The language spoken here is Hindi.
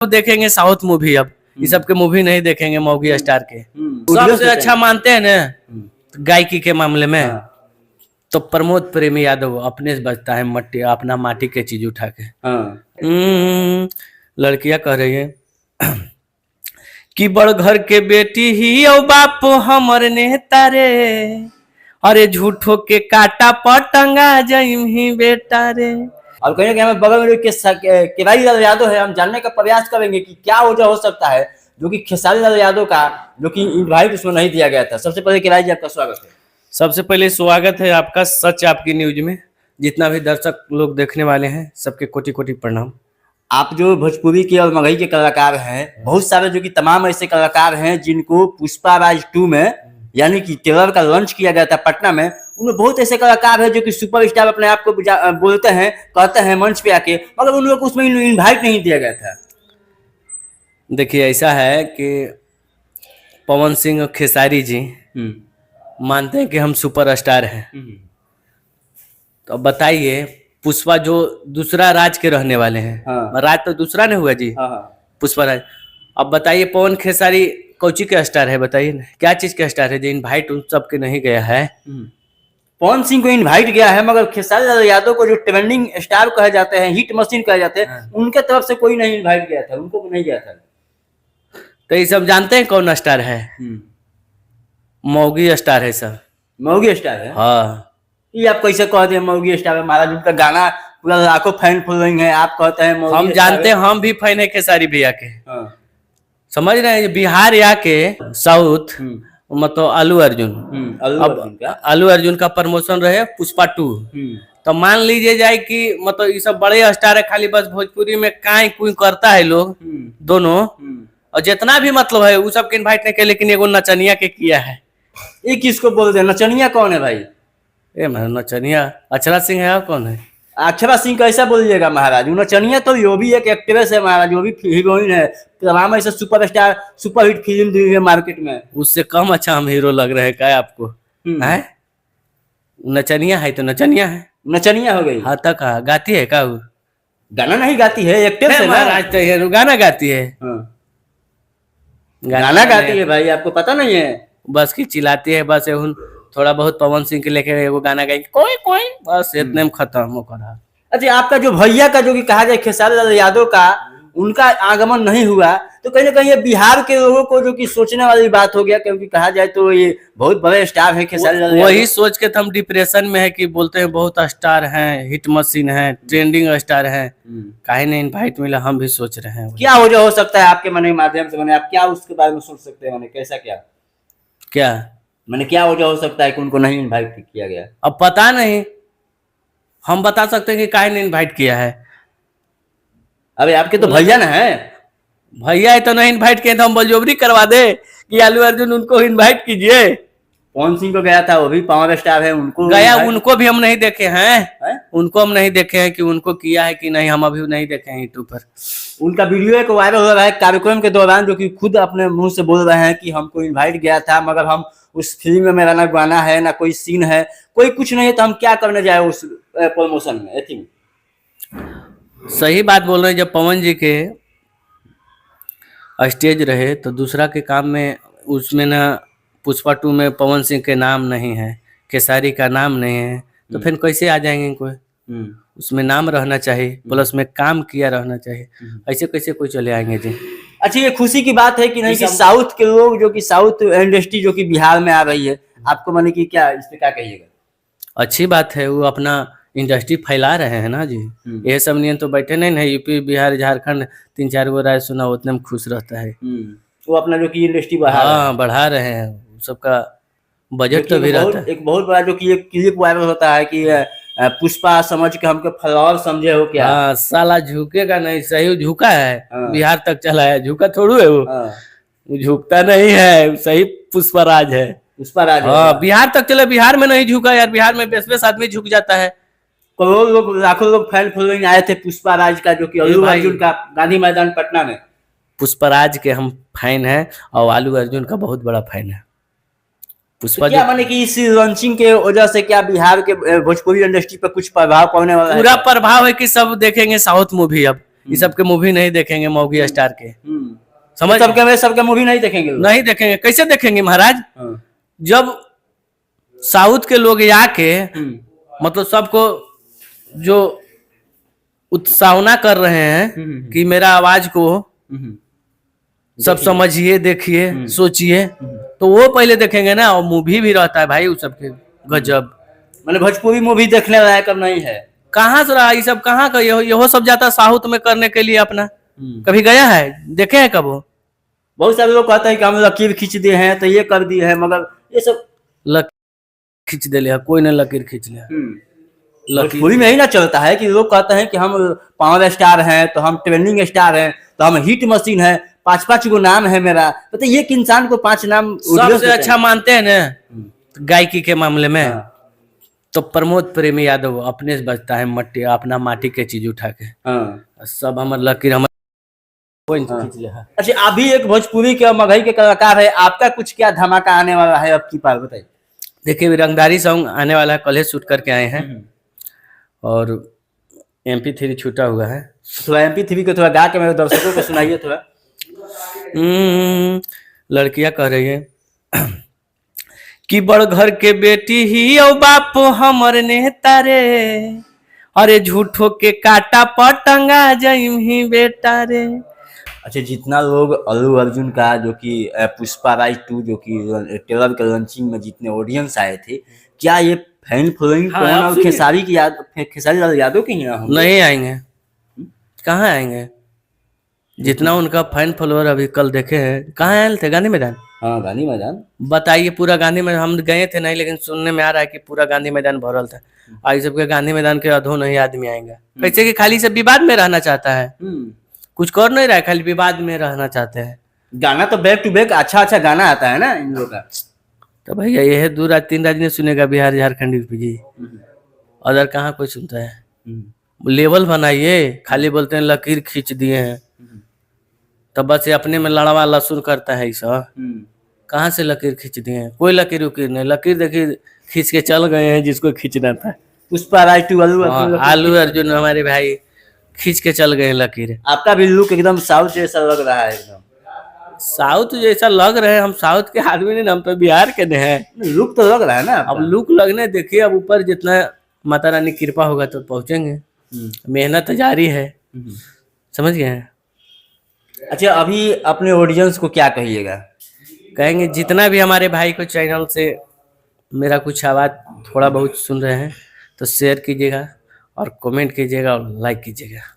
देखेंगे साउथ मूवी। अब ये सब के मूवी नहीं देखेंगे मौगी स्टार के। सबसे अच्छा मानते हैं ना गायकी के मामले में तो प्रमोद प्रेमी यादव अपने से बजता है मट्टी, अपना माटी के चीज उठा के। लड़कियां कह रही है कि बड़ घर के बेटी ही ओ बाप हमर नेता रे, अरे झूठो के काटा पटंगा जइम ही बेटा रे। और कहीं ना कहीं हमें बगल में केदारी लाल यादव है, हम जानने का प्रयास करेंगे कि क्या वजह हो सकता है जो कि खेसारी लाल यादव का जो कि इनवाइट उसको नहीं दिया गया था। सबसे पहले केदारी जी आपका स्वागत है। सबसे पहले स्वागत है आपका सच आपकी न्यूज में। जितना भी दर्शक लोग देखने वाले हैं सबके कोटि कोटि प्रणाम। आप जो भोजपुरी के और मगही के कलाकार हैं, बहुत सारे जो कि तमाम ऐसे कलाकार हैं जिनको पुष्पा राज 2 में यानी कि ट्रेलर का लॉन्च किया गया था पटना में, उनमें बहुत ऐसे कलाकार हैं जो कि सुपरस्टार अपने आप को बोलते हैं, कहते हैं मंच पे आके, मगर उन लोग को उसमें इनवाइट नहीं दिया गया था। देखिए ऐसा है कि पवन सिंह और खेसारी जी मानते हैं कि हम सुपरस्टार हैं। तो अब बताइए पुष्पा जो दूसरा राज के रहने वाले हैं, राज तो दूसरा नहीं हुआ जी, पुष्पा राज। अब बताइए पवन खेसारी कौची के स्टार है, बताइए ना क्या चीज के स्टार है जो इनवाइट उन सब के नहीं गया है। पवन सिंह को इनवाइट गया है, मगर खेसारी लाल यादव को जो ट्रेंडिंग स्टार कहे जाते हैं, हिट मशीन कहे जाते हैं, उनके तरफ से कोई नहीं इनवाइट गया था, उनको नहीं गया था। तो ये सब जानते हैं कौन स्टार है? मौगी स्टार है सब। मौगी स्टार है? हाँ। ये आप कैसे कहते हैं मौगी स्टार है? महाराज उनका गाना पूरा लाखों फैन फॉलोइंग है, आप कहते हैं मौगी। हम जानते हैं, हम भी फैन है खेसारी भैया के। समझ रहे हैं? बिहार या के साउथ मतलब अल्लू अर्जुन, अल्लू अर्जुन का प्रमोशन रहे पुष्पा 2। तो मान लीजिए जाए कि मतलब ये सब बड़े स्टार है, खाली बस भोजपुरी में काई कुई करता है लोग दोनों, और जितना भी मतलब है वो सब के इनवाइट नहीं किया, लेकिन एगो नचनिया के किया है। ये किसको बोलते हैं? नचनिया कौन है भाई? नचनिया अक्षरा सिंह है। कौन है अक्षरा सिंह? कैसा बोलिएगा महाराज? नचनिया तो यो भी एक एक्ट्रेस है महाराज, वो भी हीरोइन है, तमाम ऐसे सुपरस्टार सुपरहिट फिल्म दी है मार्केट में। उससे कम अच्छा हम हीरो लग रहे हैं क्या आपको? है नचनिया है तो नचनिया है, नचनिया हो गई। हाँ तक गाती है का? गाना नहीं गाती है, एक्ट्रेस है महाराज। तो गाना गाती है, गाना गाती है भाई, आपको पता नहीं है? बस की चिल्लाती है, बस थोड़ा बहुत पवन सिंह के लेके वो गाना गाएगी कोई कोई, बस इतने में खत्म हो करा। अच्छा, आपका जो भैया का जो कि कहा जाए खेसारी लाल यादव का, उनका आगमन नहीं हुआ तो कहीं ना कहीं ये बिहार के लोगों को जो कि सोचने वाली बात हो गया, क्योंकि कहा जाए तो ये बहुत बड़े स्टार है खेसारी लाल यादव। वही सोच के तो हम डिप्रेशन में है कि बोलते हैं बहुत स्टार हैं, हिट मशीन है, ट्रेंडिंग स्टार है, काहे नहीं इनवाइट मिला, हम भी सोच रहे हैं क्या वजह हो सकता है आपके मन के माध्यम से, आप क्या उसके बारे में सोच सकते हैं? कैसा क्या मैंने क्या वजह हो सकता है कि उनको नहीं इनवाइट किया गया? अब पता नहीं, हम बता सकते हैं कि काहे नहीं इनवाइट किया है। अबे आपके तो भैया ना है, भैया है तो नहीं इनवाइट किया, तो हम बलजोबरी करवा दे कि अल्लू अर्जुन उनको इनवाइट कीजिए। पवन सिंह को गया था, वो भी पावर स्टार है, उनको गया, उनको भी हम नहीं देखे हैं, उनको हम नहीं देखे हैं कि उनको किया है कि नहीं, हम अभी नहीं देखे हैं यूट्यूब पर। उनका वीडियो एक वायरल हो रहा है कार्यक्रम के दौरान, जो कि खुद अपने मुंह से बोल रहे हैं कि हमको इनवाइट गया था, मगर हम उस फिल्म में मेरा ना गाना है ना कोई सीन है, कोई कुछ नहीं है, तो हम क्या करने जाए उस प्रमोशन में। आई थिंक सही बात बोल रहे हैं। जब पवन जी के स्टेज रहे तो दूसरा के काम में उसमें ना पुष्पा 2 में पवन सिंह के नाम नहीं है, खेसारी का नाम नहीं है, तो फिर कैसे आ जाएंगे कोई? उसमें नाम रहना चाहिए, प्लस में काम किया रहना चाहिए, ऐसे कैसे कोई चले आएंगे जी? अच्छा, ये खुशी की बात है कि नहीं कि साउथ के लोग जो कि साउथ इंडस्ट्री जो कि बिहार में आ रही है, आपको माने कि क्या इस पे क्या कहिएगा? अच्छी बात है, वो अपना इंडस्ट्री फैला रहे हैं ना जी। ये सब नहीं तो बैठे नहीं ना, यूपी बिहार झारखंड 3-4 गो राय सुना उतने में खुश रहता है। वो अपना जो कि इंडस्ट्री बढ़ा रहे हैं, सबका बजट तो भी रहता है। एक बहुत बड़ा जो कि एक क्लिप वायरल होता है कि पुष्पा समझ के हमको फलौर समझे हो क्या? हाँ, साला झुकेगा नहीं, सही झुका है, बिहार तक चला है, झुका थोड़ू है वो झुकता नहीं है, सही पुष्पराज है, पुष्पराज। हाँ, बिहार तक चले, बिहार में नहीं झुका यार, बिहार में 20-20 आदमी झुक जाता है। करोड़ों लोग, लाखों लोग फैन फॉलोइंग आए थे पुष्पराज का, जो कि अल्लू अर्जुन का गांधी मैदान पटना में। पुष्पराज के हम फैन हैं और अल्लू अर्जुन का बहुत बड़ा फैन है। पुष्पा तो क्या माने कि इस लॉन्चिंग के वजह से क्या बिहार के भोजपुरी इंडस्ट्री पर कुछ प्रभाव पड़ने वाला है? पूरा प्रभाव है कि सब देखेंगे साउथ मूवी। अब ये सब के मूवी नहीं देखेंगे मौगी स्टार के, समझ सबके मूवी नहीं देखेंगे लोग। नहीं देखेंगे, कैसे देखेंगे महाराज? हाँ। जब साउथ के लोग आके मतलब सबको जो उत्साहना कर रहे हैं कि मेरा आवाज को सब समझिए, देखिए, सोचिए, तो वो पहले देखेंगे ना। और मूवी भी रहता है भाई उस सबके गजब। मतलब भोजपुरी मूवी देखने लायक अब नहीं है। कहाँ से रहा ये सब, कहाँ का यहो सब जाता साउथ में करने के लिए अपना। कभी गया है, देखे हैं कब? वो बहुत सारे लोग कहते हैं कि हम लकीर खींच दिए हैं, तो ये कर दिए हैं, मगर ये सब लकीर खींच दे लिया, कोई ने लकीर खींच लिया। भोजपुरी में ही ना चलता है कि लोग कहते हैं कि हम पावर स्टार हैं, तो हम ट्रेंडिंग स्टार हैं, तो हम हिट मशीन है, 5-5 गो नाम है मेरा। पता है एक इंसान को 5 नाम सबसे अच्छा मानते हैं ना गायकी के मामले में। हाँ। तो प्रमोद प्रेमी यादव अपने से बचता है मट्टी, अपना माटी के चीज उठा के। हाँ। सब हमारे लकीर हमारे। हाँ। अच्छा, अभी एक भोजपुरी के मगही के कलाकार है, आपका कुछ क्या धमाका आने वाला है अब की बार बताइए? देखिए रंगदारी सॉन्ग आने वाला है, कल ही शूट करके आए हैं और MP3 छूटा हुआ है। थोड़ा MP3 को थोड़ा गा के मेरे दर्शकों को सुनाइए थोड़ा। लड़कियां कह रही है कि बड़ घर के बेटी ही ओ बाप हमर नेता रे, अरे झूठो के काटा पटंगा जइम ही बेटा रे। अच्छा, जितना लोग अल्लू अर्जुन का जो कि पुष्पा राज 2 जो कि ट्रेलर के लॉन्चिंग में जितने ऑडियंस आए थे, क्या ये फैन फॉलोइंग और खेसारी की खेसारी लाल यादव की नहीं आएंगे? कहाँ आएंगे? जितना उनका फैन फॉलोअर अभी कल देखे हैं, कहाँ आए थे? गांधी मैदान। हाँ, गांधी मैदान। बताइए, पूरा गांधी मैदान हम गए थे नहीं, लेकिन सुनने में आ रहा है कि पूरा गांधी मैदान भरल था। आज सबके गांधी मैदान के अधो नहीं आदमी आएंगे। कैसे कि खाली से विवाद में रहना चाहता है, कुछ कर नहीं रहा है, खाली विवाद में रहना चाहते हैं। गाना तो बैक टू बैक अच्छा गाना आता है ना इन लोगों का। तो भैया ये है 2 रात 3 रात नहीं सुनेगा बिहार झारखंड यूपी जी, अदर कहाँ कोई सुनता है? लेवल बनाइए, खाली बोलते हैं लकीर खींच दिए हैं, तब बस ये अपने में लड़वा लहसुन करता है। ऐसा कहाँ से लकीर खींच दिए हैं? कोई लकीर उकीर नहीं, लकीर देखिए खींच के चल गए हैं जिसको खींचना था। पुष्पा राज 2 आलू अर्जुन हमारे भाई खींच के चल गए हैं लकीर। आपका भी लुक एकदम साउथ जैसा लग रहा है। एकदम साउथ जैसा लग रहे हैं? हम साउथ के आदमी नहीं, हम तो बिहार के हैं। लुक तो लग रहा है ना। अब लुक लगने देखिए, अब ऊपर जितना माता रानी कृपा होगा तो पहुंचेंगे। मेहनत जारी है, समझ गए हैं? अच्छा, अभी अपने ऑडियंस को क्या कहिएगा? कहेंगे जितना भी हमारे भाई को चैनल से मेरा कुछ आवाज़ थोड़ा बहुत सुन रहे हैं तो शेयर कीजिएगा और कमेंट कीजिएगा और लाइक कीजिएगा।